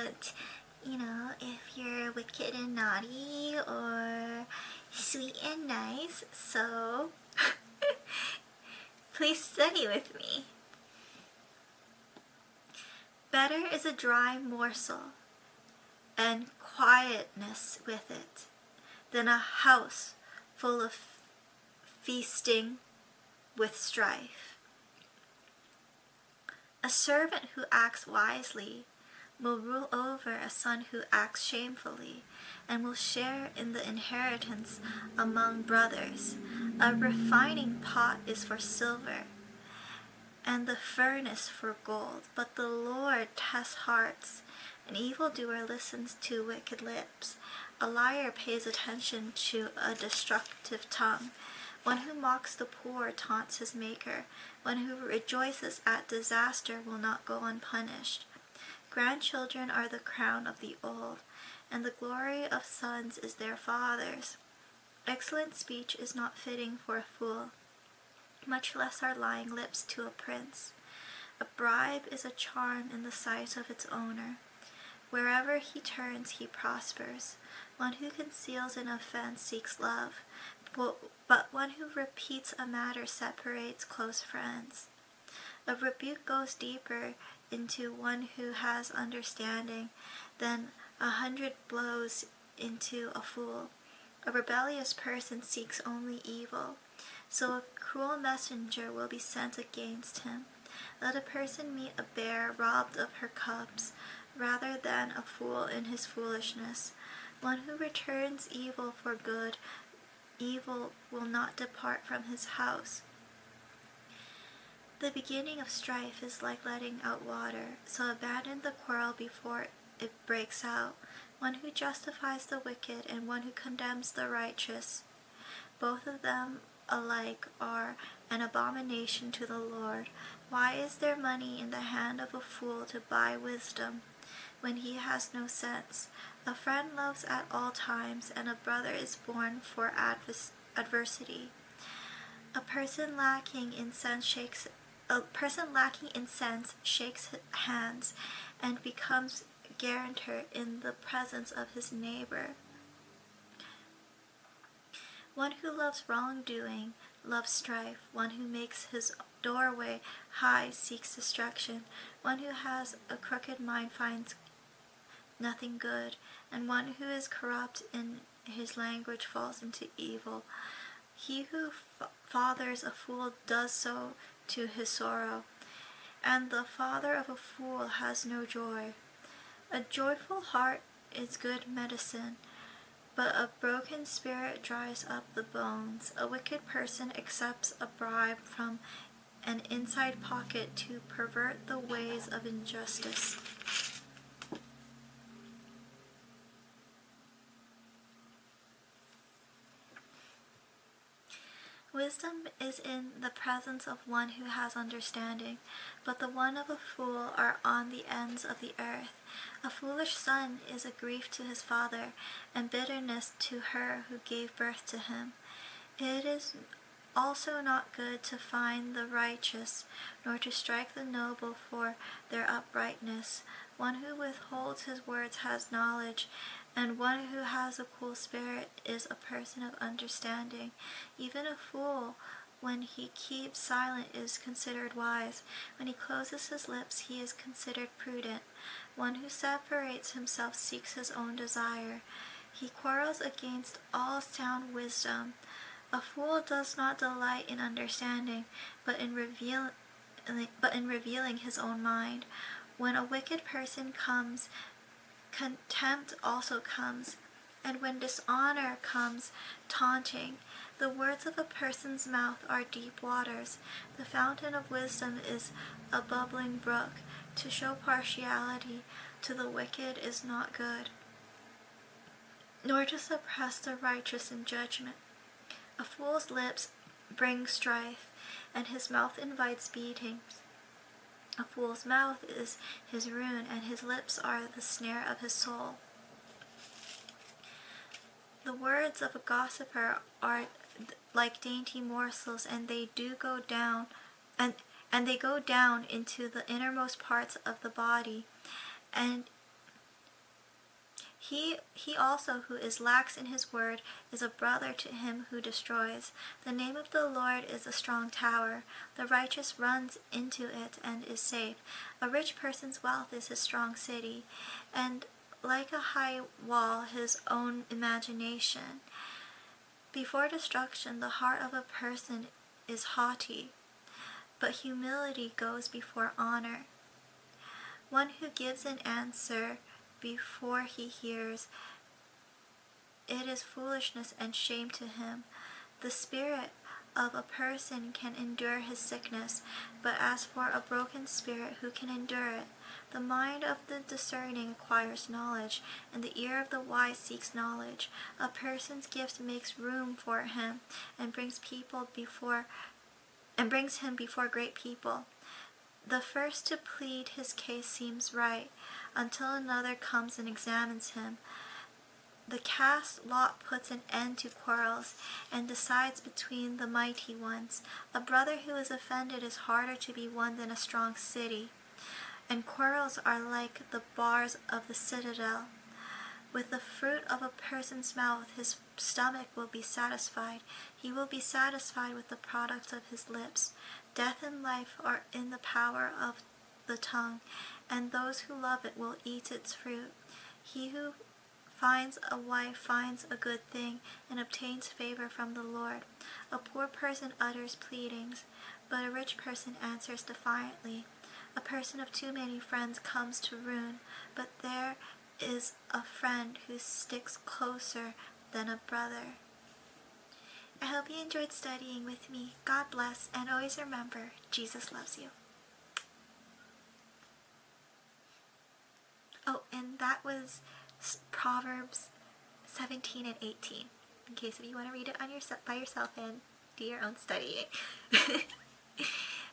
about, if you're wicked and naughty or sweet and nice. So please study with me. Better is a dry morsel and quietness with it than a house full of feasting with strife. A servant who acts wisely will rule over a son who acts shamefully, and will share in the inheritance among brothers. A refining pot is for silver, and the furnace for gold, but the Lord tests hearts. An evildoer listens to wicked lips. A liar pays attention to a destructive tongue. One who mocks the poor taunts his maker. One who rejoices at disaster will not go unpunished. Grandchildren are the crown of the old, and the glory of sons is their fathers. Excellent speech is not fitting for a fool, much less are lying lips to a prince. A bribe is a charm in the sight of its owner. Wherever he turns, he prospers. One who conceals an offense seeks love, but one who repeats a matter separates close friends. A rebuke goes deeper into one who has understanding than 100 blows into a fool. A rebellious person seeks only evil, so a cruel messenger will be sent against him. Let a person meet a bear robbed of her cubs, rather than a fool in his foolishness. One who returns evil for good, evil will not depart from his house. The beginning of strife is like letting out water, so abandon the quarrel before it breaks out. One who justifies the wicked and one who condemns the righteous, both of them alike are an abomination to the Lord. Why is there money in the hand of a fool to buy wisdom, when he has no sense? A friend loves at all times, and a brother is born for adversity. A person lacking in sense shakes hands and becomes guarantor in the presence of his neighbor. One who loves wrongdoing loves strife. One who makes his doorway high seeks destruction. One who has a crooked mind finds nothing good, and one who is corrupt in his language falls into evil. He who fathers a fool does so to his sorrow, and the father of a fool has no joy. A joyful heart is good medicine, but a broken spirit dries up the bones. A wicked person accepts a bribe from an inside pocket to pervert the ways of injustice. Wisdom is in the presence of one who has understanding, but the one of a fool are on the ends of the earth. A foolish son is a grief to his father, and bitterness to her who gave birth to him. It is also not good to find the righteous, nor to strike the noble for their uprightness. One who withholds his words has knowledge, and one who has a cool spirit is a person of understanding. Even a fool, when he keeps silent, is considered wise. When he closes his lips, he is considered prudent. One who separates himself seeks his own desire. He quarrels against all sound wisdom. A fool does not delight in understanding, but in revealing his own mind. When a wicked person comes, contempt also comes, and when dishonor comes, taunting. The words of a person's mouth are deep waters. The fountain of wisdom is a bubbling brook. To show partiality to the wicked is not good, nor to suppress the righteous in judgment. A fool's lips bring strife, and his mouth invites beatings. A fool's mouth is his ruin, and his lips are the snare of his soul. The words of a gossiper are like dainty morsels, and they go down into the innermost parts of the body, and He also who is lax in his word is a brother to him who destroys. The name of the Lord is a strong tower. The righteous runs into it and is safe. A rich person's wealth is his strong city, and like a high wall his own imagination. Before destruction the heart of a person is haughty, but humility goes before honor. One who gives an answer before he hears, it is foolishness and shame to him. The spirit of a person can endure his sickness, but as for a broken spirit, who can endure it? The mind of the discerning acquires knowledge, and the ear of the wise seeks knowledge. A person's gift makes room for him, and brings him before great people. The first to plead his case seems right, until another comes and examines him. The cast lot puts an end to quarrels, and decides between the mighty ones. A brother who is offended is harder to be won than a strong city, and quarrels are like the bars of the citadel. With the fruit of a person's mouth his stomach will be satisfied. He will be satisfied with the products of his lips. Death and life are in the power of the tongue, and those who love it will eat its fruit. He who finds a wife finds a good thing, and obtains favor from the Lord. A poor person utters pleadings, but a rich person answers defiantly. A person of too many friends comes to ruin, but there is a friend who sticks closer than a brother. I hope you enjoyed studying with me. God bless, and always remember, Jesus loves you. Oh, and that was Proverbs 17 and 18, in case if you want to read it on by yourself and do your own studying.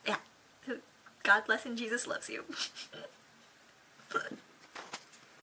Yeah, God bless and Jesus loves you.